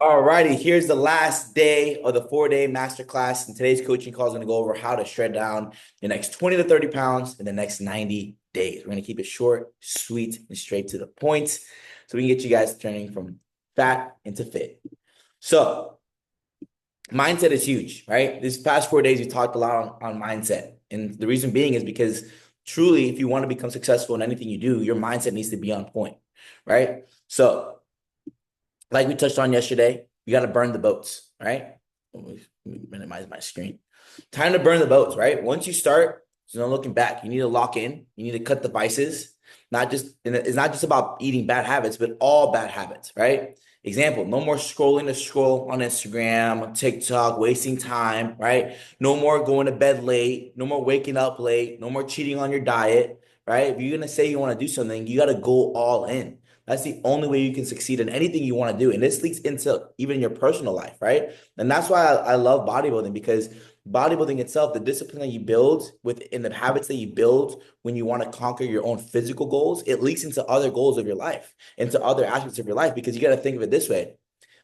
All righty, here's the last day of the 4-day masterclass. And today's coaching call is going to go over how to shred down the next 20 to 30 pounds in the next 90 days. We're going to keep it short, sweet, and straight to the point so we can get you guys turning from fat into fit. So, mindset is huge, right? These past 4 days, we talked a lot on mindset. And the reason being is because truly, if you want to become successful in anything you do, your mindset needs to be on point, right? So, like we touched on yesterday, you got to burn the boats, right? Let me minimize my screen. Time to burn the boats, right? Once you start, there's no looking back. You need to lock in. You need to cut the vices. Not just, and it's not just about eating bad habits, but all bad habits, right? Example, no more scrolling to scroll on Instagram, TikTok, wasting time, right? No more going to bed late, no more waking up late, no more cheating on your diet, right? If you're gonna say you want to do something, you got to go all in. That's the only way you can succeed in anything you want to do. And this leaks into even your personal life, right? And that's why I love bodybuilding, because bodybuilding itself, the discipline that you build within the habits that you build when you want to conquer your own physical goals, it leaks into other goals of your life, into other aspects of your life, because you got to think of it this way.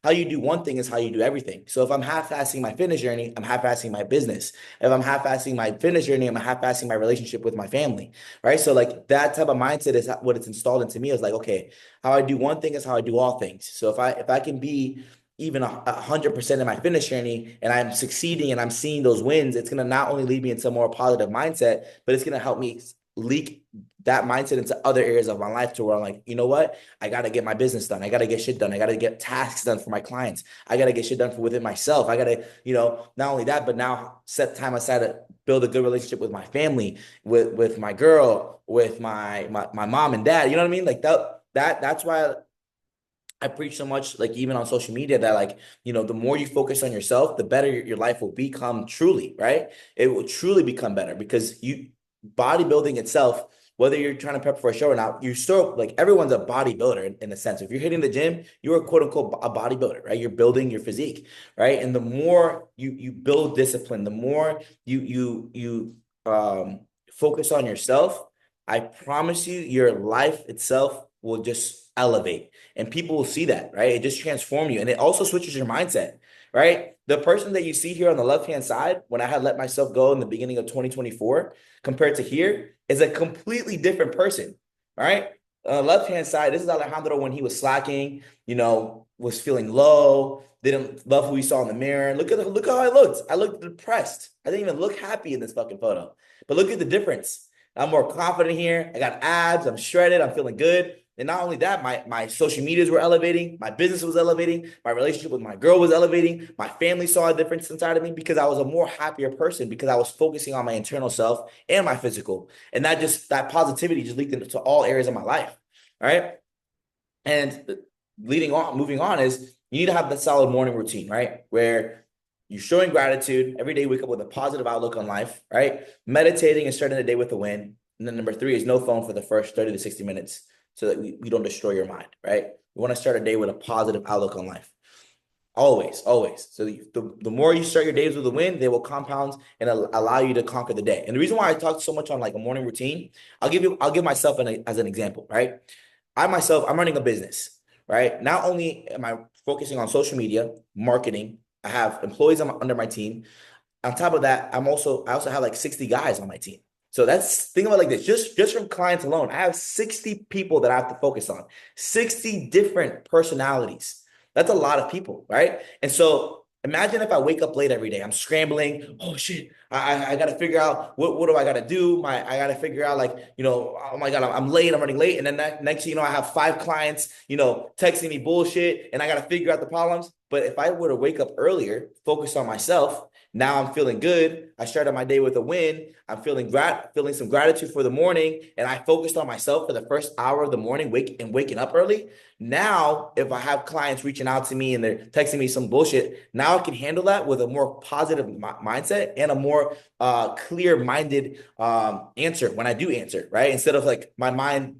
How you do one thing is how you do everything. So if I'm half-assing my fitness journey, I'm half-assing my business. If I'm half-assing my fitness journey, I'm half-assing my relationship with my family, right? So like that type of mindset is what it's installed into me, is like, okay, how I do one thing is how I do all things. So if I can be even 100% in my fitness journey and I'm succeeding and I'm seeing those wins, it's going to not only lead me into a more positive mindset, but it's going to help me leak that mindset into other areas of my life, to where I'm like, you know what? I got to get my business done. I got to get shit done. I got to get tasks done for my clients. I got to get shit done for within myself. I got to, not only that, but now set time aside to build a good relationship with my family, with my girl, with my mom and dad. You know what I mean? Like that's why I preach so much, like even on social media, that like, the more you focus on yourself, the better your life will become truly, right? It will truly become better, because bodybuilding itself, whether you're trying to prep for a show or not, you still, like, everyone's a bodybuilder in a sense. If you're hitting the gym, you're a quote unquote a bodybuilder, right? You're building your physique, right? And the more you build discipline, the more you focus on yourself, I promise you, your life itself will just elevate, and people will see that, right? It just transforms you, and it also switches your mindset, right? The person that you see here on the left-hand side, when I had let myself go in the beginning of 2024, compared to here, is a completely different person, right? On the left-hand side, this is Alejandro when he was slacking, was feeling low, didn't love who he saw in the mirror. Look how I looked. I looked depressed. I didn't even look happy in this fucking photo. But look at the difference. I'm more confident here. I got abs. I'm shredded. I'm feeling good. And not only that, my social medias were elevating, my business was elevating, my relationship with my girl was elevating, my family saw a difference inside of me, because I was a more happier person, because I was focusing on my internal self and my physical. And that positivity just leaked into all areas of my life. All right. And moving on is, you need to have the solid morning routine, right? Where you're showing gratitude every day, wake up with a positive outlook on life, right? Meditating and starting the day with a win. And then number three is no phone for the first 30 to 60 minutes, so that we don't destroy your mind, right? We want to start a day with a positive outlook on life. Always, always. So the more you start your days with a win, they will compound and allow you to conquer the day. And the reason why I talk so much on like a morning routine, I'll give myself as an example, right? I'm running a business, right? Not only am I focusing on social media, marketing, I have employees under my team. On top of that, I also have like 60 guys on my team. So think about it like this. Just from clients alone, I have 60 people that I have to focus on, 60 different personalities. That's a lot of people, right? And so imagine if I wake up late every day. I'm scrambling. Oh shit. I gotta figure out what do I gotta do? I gotta figure out, like, oh my God, I'm late, I'm running late. And then next thing you know, I have five clients, texting me bullshit, and I gotta figure out the problems. But if I were to wake up earlier, focus on myself, now I'm feeling good. I started my day with a win. I'm feeling some gratitude for the morning, and I focused on myself for the first hour of the morning, waking up early. Now, if I have clients reaching out to me and they're texting me some bullshit, now I can handle that with a more positive mindset and a more clear-minded answer when I do answer, right? Instead of like my mind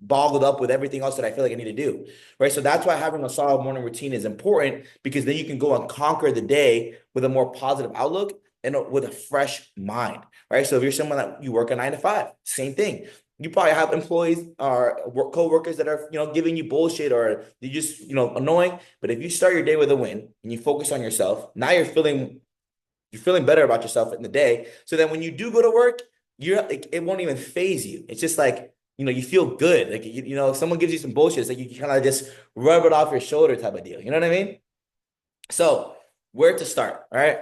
boggled up with everything else that I feel like I need to do, right? So that's why having a solid morning routine is important, because then you can go and conquer the day with a more positive outlook and with a fresh mind, right? So if you're someone that you work a 9 to 5, same thing. You probably have employees or co-workers that are, giving you bullshit or you just, annoying. But if you start your day with a win and you focus on yourself, now you're feeling better about yourself in the day. So then when you do go to work, it won't even phase you. It's just like, you feel good. Like, if someone gives you some bullshit, it's like you kind of just rub it off your shoulder type of deal. You know what I mean? So, where to start, all right?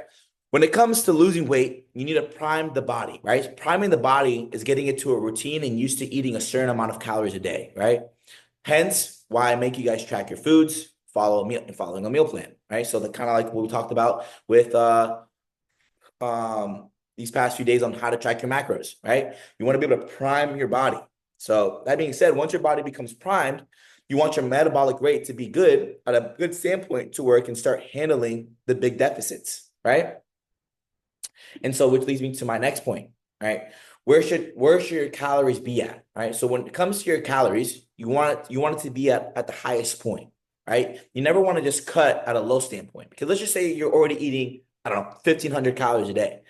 When it comes to losing weight, you need to prime the body, right? Priming the body is getting it to a routine and used to eating a certain amount of calories a day, right? Hence, why I make you guys track your foods, following a meal plan, right? So the kind of like what we talked about with these past few days on how to track your macros, right? You want to be able to prime your body. So that being said, once your body becomes primed, you want your metabolic rate to be good at a good standpoint to where it can start handling the big deficits, right? And so which leads me to my next point, right? Where should your calories be at, right? So when it comes to your calories, you want it to be at the highest point, right? You never want to just cut at a low standpoint because let's just say you're already eating, I don't know, 1,500 calories a day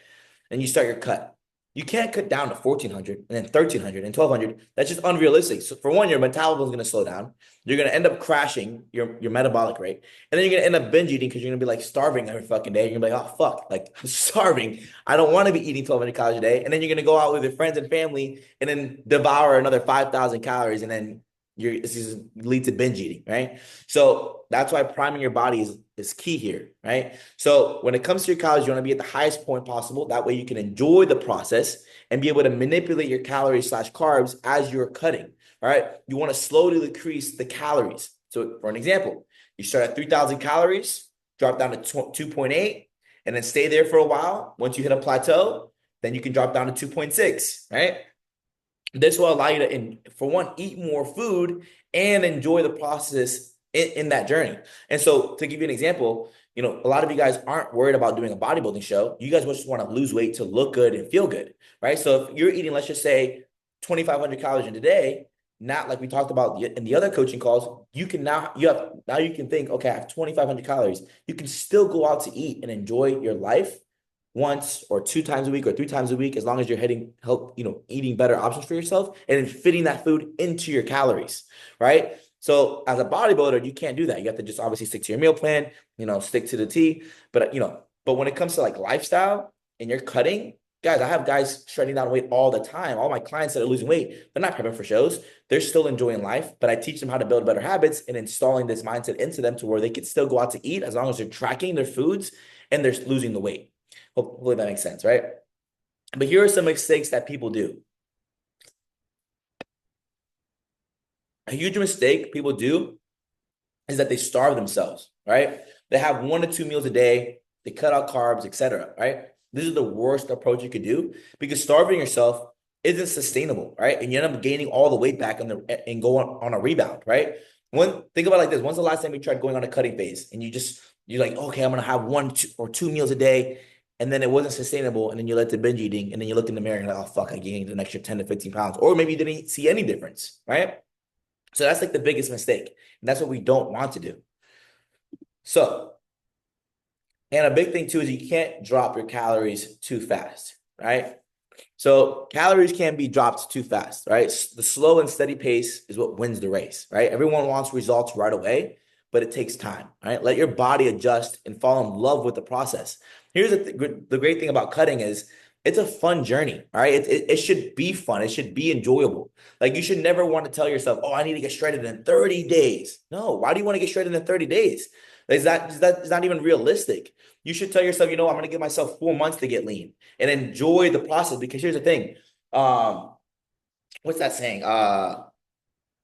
and you start your cut. You can't cut down to 1,400 and then 1,300 and 1,200. That's just unrealistic. So for one, your metabolism is going to slow down. You're going to end up crashing your metabolic rate. And then you're going to end up binge eating because you're going to be like starving every fucking day. You're going to be like, oh, fuck, like I'm starving. I don't want to be eating 1,200 calories a day. And then you're going to go out with your friends and family and then devour another 5,000 calories. And then this is lead to binge eating, right? So that's why priming your body is key here, right? So when it comes to your calories, you want to be at the highest point possible. That way you can enjoy the process and be able to manipulate your calories slash carbs as you're cutting, all right? You want to slowly decrease the calories. So for an example, you start at 3,000 calories, drop down to 2.8, and then stay there for a while. Once you hit a plateau, then you can drop down to 2.6, right? This will allow you to, for one, eat more food and enjoy the process in that journey. And so, to give you an example, a lot of you guys aren't worried about doing a bodybuilding show. You guys just want to lose weight to look good and feel good, right? So, if you're eating, let's just say, 2,500 calories in a day, not like we talked about in the other coaching calls, you can think, okay, I have 2,500 calories. You can still go out to eat and enjoy your life once or two times a week or three times a week, as long as you're eating better options for yourself and then fitting that food into your calories, right? So as a bodybuilder, you can't do that. You have to just obviously stick to your meal plan, stick to the T. But when it comes to like lifestyle and you're cutting, guys, I have guys shredding down weight all the time. All my clients that are losing weight, they're not prepping for shows. They're still enjoying life, but I teach them how to build better habits and installing this mindset into them to where they can still go out to eat as long as they're tracking their foods and they're losing the weight. Hopefully that makes sense, right? But here are some mistakes that people do. A huge mistake people do is that they starve themselves, right? They have 1 to 2 meals a day, they cut out carbs, etc., right? This is the worst approach you could do because starving yourself isn't sustainable, right? And you end up gaining all the weight back and go on a rebound, right? Think about it like this. When's the last time you tried going on a cutting phase and you're like, okay, I'm gonna have 1 or 2 meals a day, and then it wasn't sustainable, and then you led to binge eating, and then you look in the mirror and you're like, oh fuck, I gained an extra 10 to 15 pounds, or maybe you didn't see any difference, right? So that's like the biggest mistake, and that's what we don't want to do. So, and a big thing too is you can't drop your calories too fast, right? So calories can be dropped too fast, right? The slow and steady pace is what wins the race, right? Everyone wants results right away, but it takes time, right? Let your body adjust and fall in love with the process. Here's the great thing about cutting is it's a fun journey, all right? It should be fun. It should be enjoyable. Like you should never want to tell yourself, oh, I need to get shredded in 30 days. No, why do you want to get shredded in 30 days? Is not even realistic. You should tell yourself, I'm going to give myself 4 months to get lean and enjoy the process. Because here's the thing. What's that saying?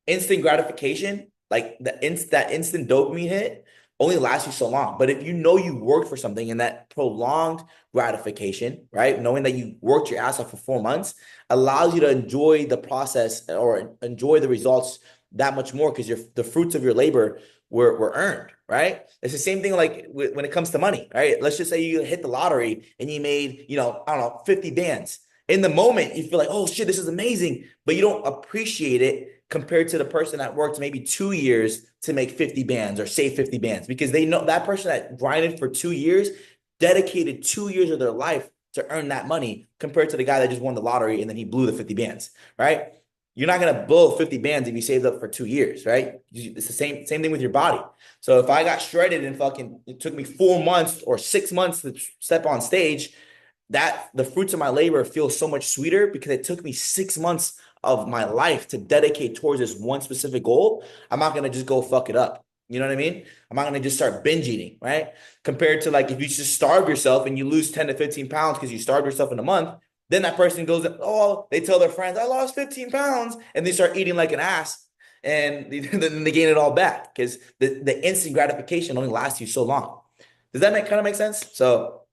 Instant gratification, like that instant dopamine hit only lasts you so long. But if you worked for something and that prolonged gratification, right? Knowing that you worked your ass off for 4 months allows you to enjoy the process or enjoy the results that much more because the fruits of your labor were earned, right? It's the same thing like when it comes to money, right? Let's just say you hit the lottery and you made, I don't know, 50 bands. In the moment, you feel like, oh shit, this is amazing, but you don't appreciate it compared to the person that worked maybe 2 years to make 50 bands or save 50 bands because they know that person that grinded for 2 years dedicated 2 years of their life to earn that money compared to the guy that just won the lottery and then he blew the 50 bands, right? You're not gonna blow 50 bands if you saved up for 2 years, right? It's the same thing with your body. So if I got shredded and fucking it took me 4 months or 6 months to step on stage, that the fruits of my labor feel so much sweeter because it took me 6 months of my life to dedicate towards this one specific goal. I'm not gonna just go fuck it up. You know what I mean? I'm not gonna just start binge eating, right? Compared to like if you just starve yourself and you lose 10 to 15 pounds because you starved yourself in a month, then that person goes, oh, they tell their friends, I lost 15 pounds, and they start eating like an ass. And then they gain it all back because the instant gratification only lasts you so long. Does that kind of make sense? So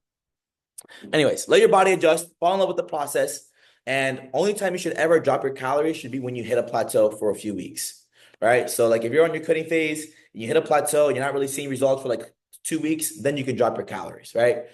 anyways, let your body adjust, fall in love with the process. And only time you should ever drop your calories should be when you hit a plateau for a few weeks. Right. So, like if you're on your cutting phase and you hit a plateau and you're not really seeing results for like 2 weeks, then you can drop your calories. Right.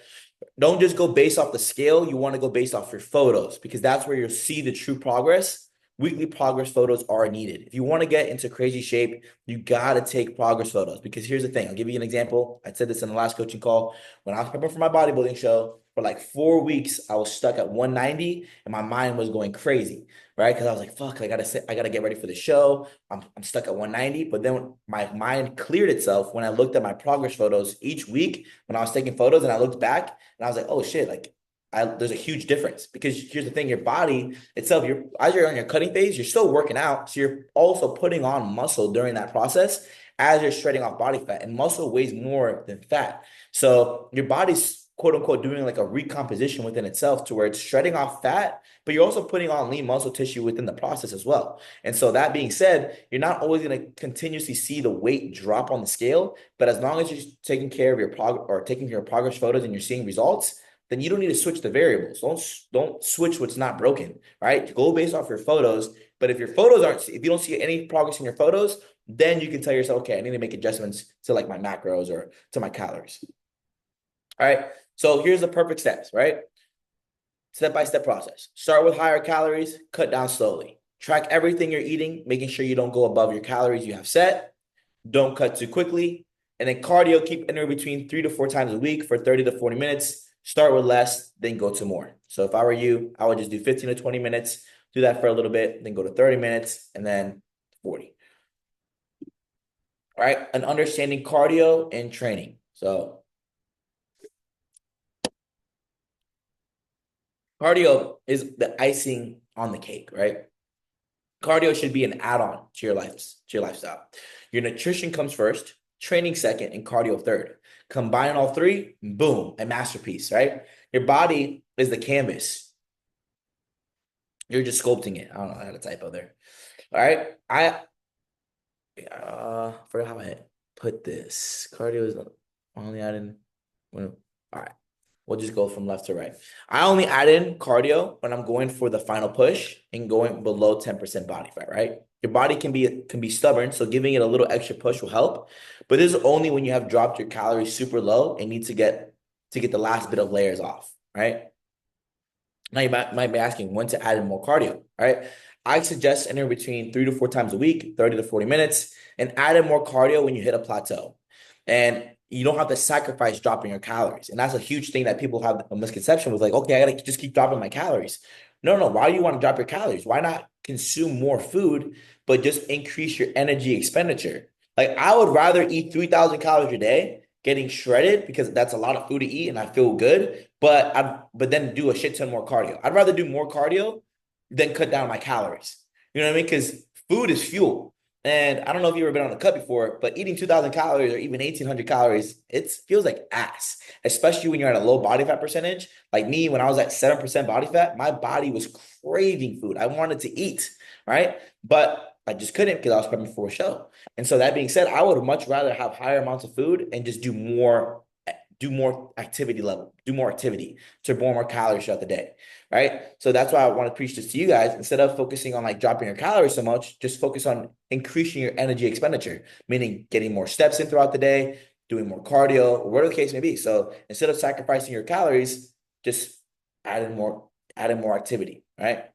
Don't just go based off the scale. You want to go based off your photos because that's where you'll see the true progress. Weekly progress photos are needed. If you want to get into crazy shape, you got to take progress photos because here's the thing. I'll give you an example. I said this in the last coaching call. When I was preparing for my bodybuilding show, for like 4 weeks, I was stuck at 190 and my mind was going crazy, right? Because I was like, fuck, I gotta get ready for the show. I'm stuck at 190. But then my mind cleared itself when I looked at my progress photos each week when I was taking photos and I looked back and I was like, oh shit, like there's a huge difference because here's the thing, your body itself, as you're on your cutting phase, you're still working out. So you're also putting on muscle during that process as you're shredding off body fat, and muscle weighs more than fat. So your body's quote unquote doing like a recomposition within itself to where it's shredding off fat, but you're also putting on lean muscle tissue within the process as well. And so that being said, you're not always going to continuously see the weight drop on the scale, but as long as you're taking care of your progress or taking your progress photos and you're seeing results, then you don't need to switch the variables. Don't switch what's not broken, right? Go based off your photos. But if your photos aren't, if you don't see any progress in your photos, then you can tell yourself, okay, I need to make adjustments to like my macros or to my calories. All right. So here's the perfect steps, right? Step-by-step process. Start with higher calories, cut down slowly. Track everything you're eating, making sure you don't go above your calories you have set. Don't cut too quickly. And then cardio, keep anywhere between 3 to 4 times a week for 30 to 40 minutes. Start with less, then go to more. So if I were you, I would just do 15 to 20 minutes, do that for a little bit, then go to 30 minutes, and then 40. All right. And understanding cardio and training. So cardio is the icing on the cake, right? Cardio should be an add-on to your lifestyle. Your nutrition comes first, training second, and cardio third. Combine all three, boom, a masterpiece, right? Your body is the canvas. You're just sculpting it. I don't know, I had a typo there. All right. I forgot how I put this. Cardio is only adding. All right. We'll just go from left to right. I only add in cardio when I'm going for the final push and going below 10% body fat, right? Your body can be stubborn, so giving it a little extra push will help. But this is only when you have dropped your calories super low and need to get the last bit of layers off, right? Now you might be asking when to add in more cardio, right? I suggest anywhere between 3 to 4 times a week, 30 to 40 minutes, and add in more cardio when you hit a plateau. And you don't have to sacrifice dropping your calories. And that's a huge thing that people have a misconception with like, okay, I gotta just keep dropping my calories. No. Why do you want to drop your calories? Why not consume more food, but just increase your energy expenditure? Like I would rather eat 3,000 calories a day getting shredded because that's a lot of food to eat and I feel good, but then do a shit ton more cardio. I'd rather do more cardio than cut down my calories. You know what I mean? Because food is fuel. And I don't know if you've ever been on a cut before, but eating 2,000 calories or even 1,800 calories, it feels like ass, especially when you're at a low body fat percentage. Like me, when I was at 7% body fat, my body was craving food. I wanted to eat, right? But I just couldn't because I was prepping for a show. And so that being said, I would much rather have higher amounts of food and just do more activity to burn more calories throughout the day, right? So that's why I want to preach this to you guys. Instead of focusing on like dropping your calories so much, just focus on increasing your energy expenditure, meaning getting more steps in throughout the day, doing more cardio, or whatever the case may be. So instead of sacrificing your calories, just add in more activity, right?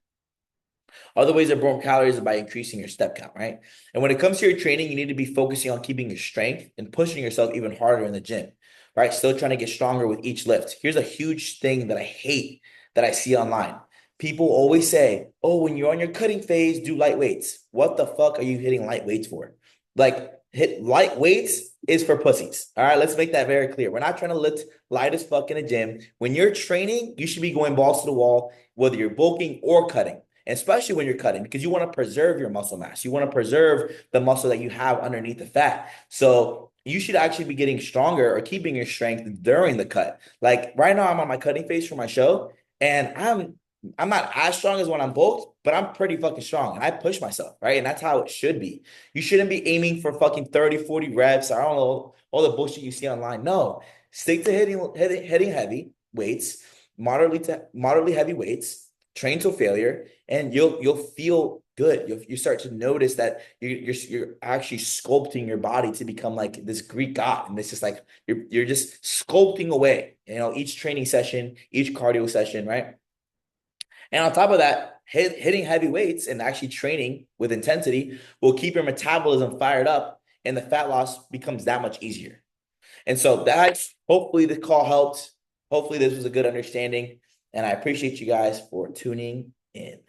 Other ways to burn calories is by increasing your step count, right? And when it comes to your training, you need to be focusing on keeping your strength and pushing yourself even harder in the gym, right? Still trying to get stronger with each lift. Here's a huge thing that I hate that I see online. People always say, oh, when you're on your cutting phase, do light weights. What the fuck are you hitting light weights for? Like, hit light weights is for pussies. All right, let's make that very clear. We're not trying to lift light as fuck in a gym. When you're training, you should be going balls to the wall, whether you're bulking or cutting, especially when you're cutting, because you want to preserve your muscle mass. You want to preserve the muscle that you have underneath the fat. So you should actually be getting stronger or keeping your strength during the cut. Like right now, I'm on my cutting phase for my show, and I'm not as strong as when I'm bulked, but I'm pretty fucking strong. And I push myself, right? And that's how it should be. You shouldn't be aiming for fucking 30, 40 reps. I don't know, all the bullshit you see online. No. Stick to hitting heavy weights, moderately heavy weights, train to failure, and you'll feel good. You start to notice that you're actually sculpting your body to become like this Greek god. And it's just like you're just sculpting away, each training session, each cardio session, right? And on top of that, hitting heavy weights and actually training with intensity will keep your metabolism fired up, and the fat loss becomes that much easier. And so that's hopefully the call helped. Hopefully this was a good understanding. And I appreciate you guys for tuning in.